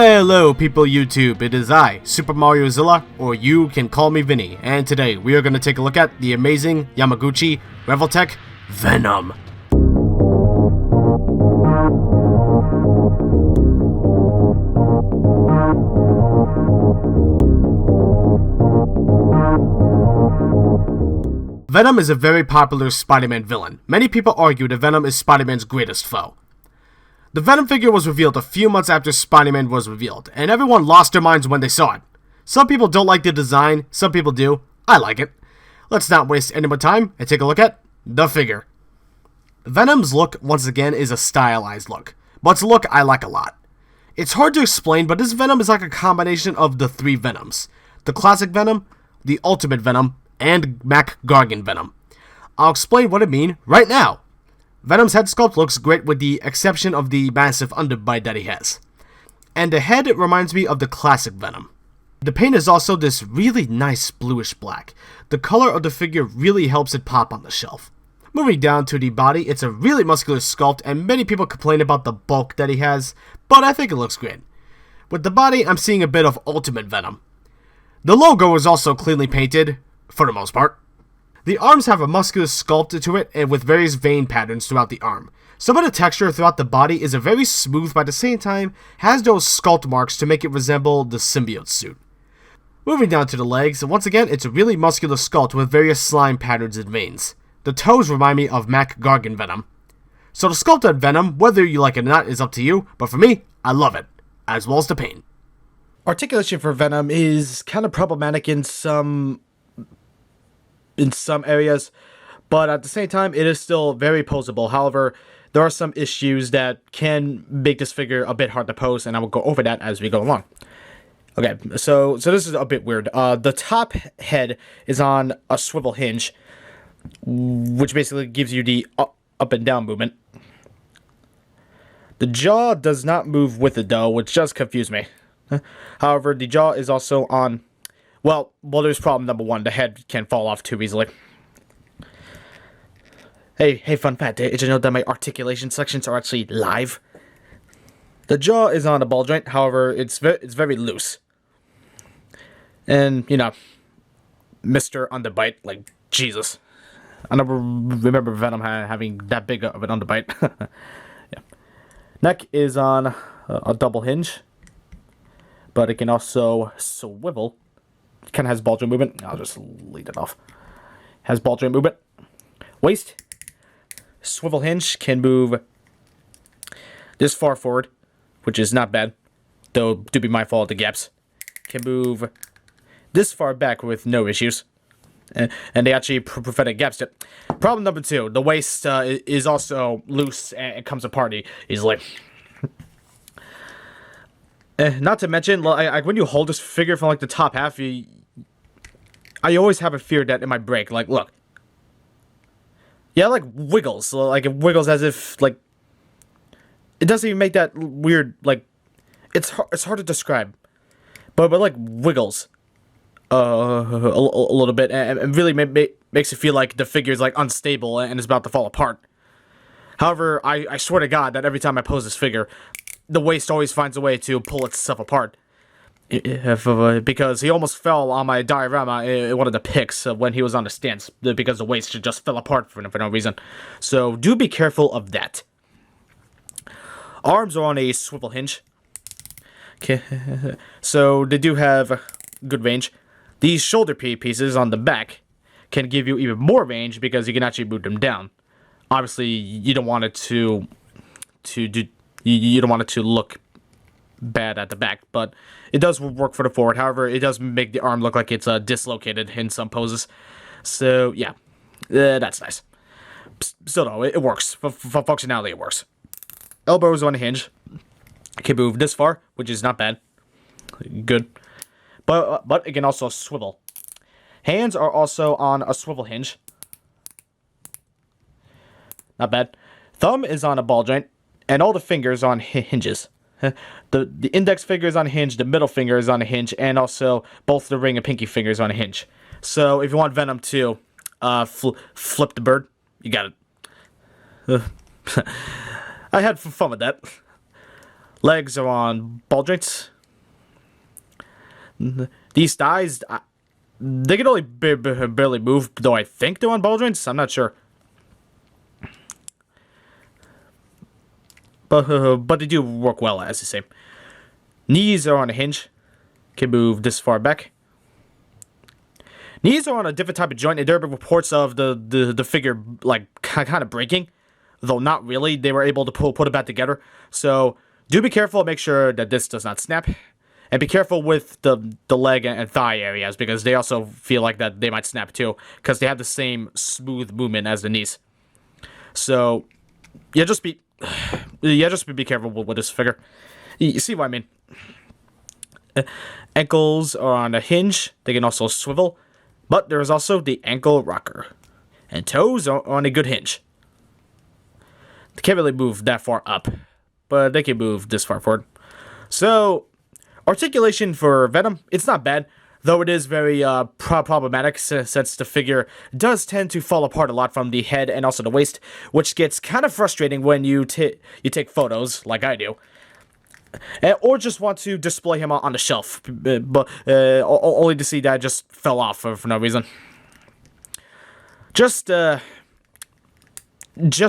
Hello people YouTube, it is I, Super Mario Zilla, or you can call me Vinny, and today we are going to take a look at the amazing Yamaguchi Revoltech Venom. Venom is a very popular Spider-Man villain. Many people argue that Venom is Spider-Man's greatest foe. The Venom figure was revealed a few months after Spider-Man was revealed, and everyone lost their minds when they saw it. Some people don't like the design, some people do. I like it. Let's not waste any more time and take a look at the figure. Venom's look, once again, is a stylized look, but it's a look I like a lot. It's hard to explain, but this Venom is like a combination of the three Venoms. The classic Venom, the Ultimate Venom, and Mac Gargan Venom. I'll explain what I mean right now. Venom's head sculpt looks great with the exception of the massive underbite that he has. And the head reminds me of the classic Venom. The paint is also this really nice bluish black. The color of the figure really helps it pop on the shelf. Moving down to the body, it's a really muscular sculpt and many people complain about the bulk that he has, but I think it looks great. With the body, I'm seeing a bit of Ultimate Venom. The logo is also cleanly painted, for the most part. The arms have a muscular sculpt to it and with various vein patterns throughout the arm. Some of the texture throughout the body is a very smooth but at the same time has those sculpt marks to make it resemble the symbiote suit. Moving down to the legs, once again it's a really muscular sculpt with various slime patterns and veins. The toes remind me of Mac Gargan Venom. So the sculpt on Venom, whether you like it or not, is up to you, but for me, I love it, as well as the paint. Articulation for Venom is kind of problematic in some areas, but at the same time it is still very posable. However, there are some issues that can make this figure a bit hard to pose, and I will go over that as we go along. Okay, so this is a bit weird. The top head is on a swivel hinge, which basically gives you the up and down movement. The jaw does not move with it though, which does confuse me. However, the jaw is also on Well, there's problem number one. The head can fall off too easily. Hey, fun fact. Did you know that my articulation sections are actually live? The jaw is on a ball joint. However, it's very loose. And, you know, Mr. Underbite, like, Jesus. I never remember Venom having that big of an underbite. Yeah. Neck is on a double hinge. But it can also swivel. Kind of has ball joint movement. I'll just leave it off. Has ball joint movement. Waist. Swivel hinge can move this far forward, which is not bad. Though, do be mindful of the gaps. Can move this far back with no issues. And they actually prevented gaps. Problem number two. The waist is also loose and it comes apart easily. Not to mention, like when you hold this figure from like the top half, I always have a fear that it might break. Like, look, yeah, like wiggles, like it wiggles as if like it doesn't even make that weird. Like, it's hard to describe, but like wiggles a little bit, and really makes it feel like the figure is like unstable and is about to fall apart. However, I swear to God that every time I pose this figure, the waist always finds a way to pull itself apart. Because he almost fell on my diorama in one of the pics when he was on the stance, because the waist just fell apart for no reason. So do be careful of that. Arms are on a swivel hinge. Okay, so they do have good range. These shoulder pieces on the back can give you even more range because you can actually move them down. Obviously, you don't want it to you don't want it to look bad at the back, but it does work for the forward. However, it does make the arm look like it's dislocated in some poses. So, yeah, that's nice. Still, though, it works. For functionality, it works. Elbows on a hinge. Can move this far, which is not bad. Good. But it can also swivel. Hands are also on a swivel hinge. Not bad. Thumb is on a ball joint. And all the fingers on hinges. The index finger is on a hinge, the middle finger is on a hinge, and also both the ring and pinky fingers on a hinge. So if you want Venom to flip the bird, you got it. I had fun with that. Legs are on ball joints, These thighs, they can only barely move, though I think they're on ball joints. I'm not sure. But they do work well, as the same. Knees are on a hinge. Can move this far back. Knees are on a different type of joint, and there have been reports of the figure, like, kind of breaking. Though not really. They were able to put it back together. So, do be careful. Make sure that this does not snap. And be careful with the leg and thigh areas, because they also feel like that they might snap too, because they have the same smooth movement as the knees. So, yeah, just be careful with this figure. You see what I mean? Ankles are on a hinge. They can also swivel, but there is also the ankle rocker. And toes are on a good hinge. They can't really move that far up, but they can move this far forward. So, articulation for Venom, it's not bad, though it is very problematic since the figure does tend to fall apart a lot from the head and also the waist, which gets kind of frustrating when you take photos, like I do, or just want to display him on the shelf, but only to see that just fell off for no reason. Just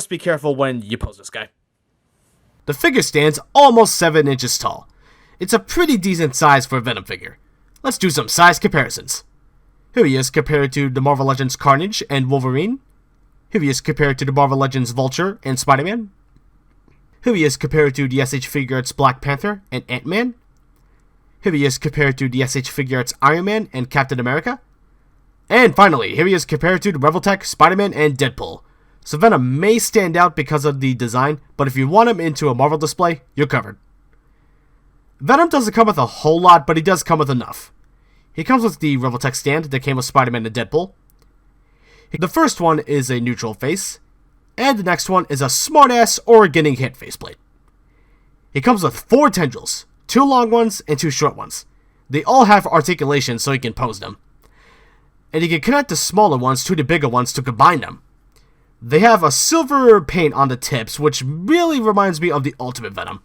be careful when you pose this guy. The figure stands almost 7 inches tall. It's a pretty decent size for a Venom figure. Let's do some size comparisons. Here he is compared to the Marvel Legends Carnage and Wolverine. Here he is compared to the Marvel Legends Vulture and Spider-Man. Here he is compared to the SH Figuarts Black Panther and Ant-Man. Here he is compared to the SH Figuarts Iron Man and Captain America. And finally, here he is compared to the Revoltech, Spider-Man, and Deadpool. So Venom may stand out because of the design, but if you want him into a Marvel display, you're covered. Venom doesn't come with a whole lot, but he does come with enough. He comes with the Revoltech stand that came with Spider-Man and Deadpool. The first one is a neutral face, and the next one is a smartass or getting hit faceplate. He comes with 4 tendrils, 2 long ones and 2 short ones. They all have articulation so he can pose them. And he can connect the smaller ones to the bigger ones to combine them. They have a silver paint on the tips, which really reminds me of the Ultimate Venom.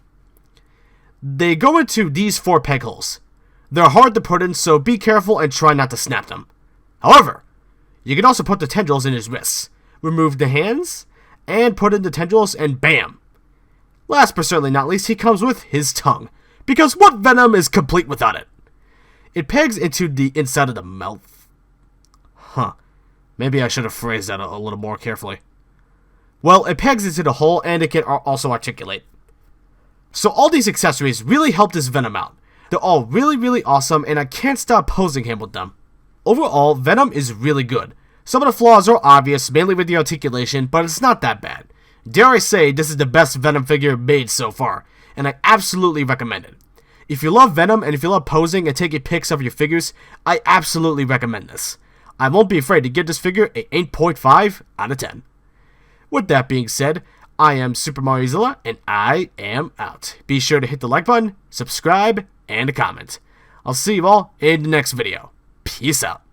They go into these 4 peg holes. They're hard to put in, so be careful and try not to snap them. However, you can also put the tendrils in his wrists, remove the hands, and put in the tendrils, and bam! Last but certainly not least, he comes with his tongue, because what Venom is complete without it? It pegs into the inside of the mouth. Huh. Maybe I should have phrased that a little more carefully. Well, it pegs into the hole, and it can also articulate. So all these accessories really help this Venom out. They're all really awesome, and I can't stop posing him with them. Overall, Venom is really good. Some of the flaws are obvious, mainly with the articulation, but it's not that bad. Dare I say, this is the best Venom figure made so far, and I absolutely recommend it. If you love Venom, and if you love posing and taking pics of your figures, I absolutely recommend this. I won't be afraid to give this figure an 8.5 out of 10. With that being said, I am Super Mariozilla, and I am out. Be sure to hit the like button, subscribe, and comment. I'll see you all in the next video. Peace out.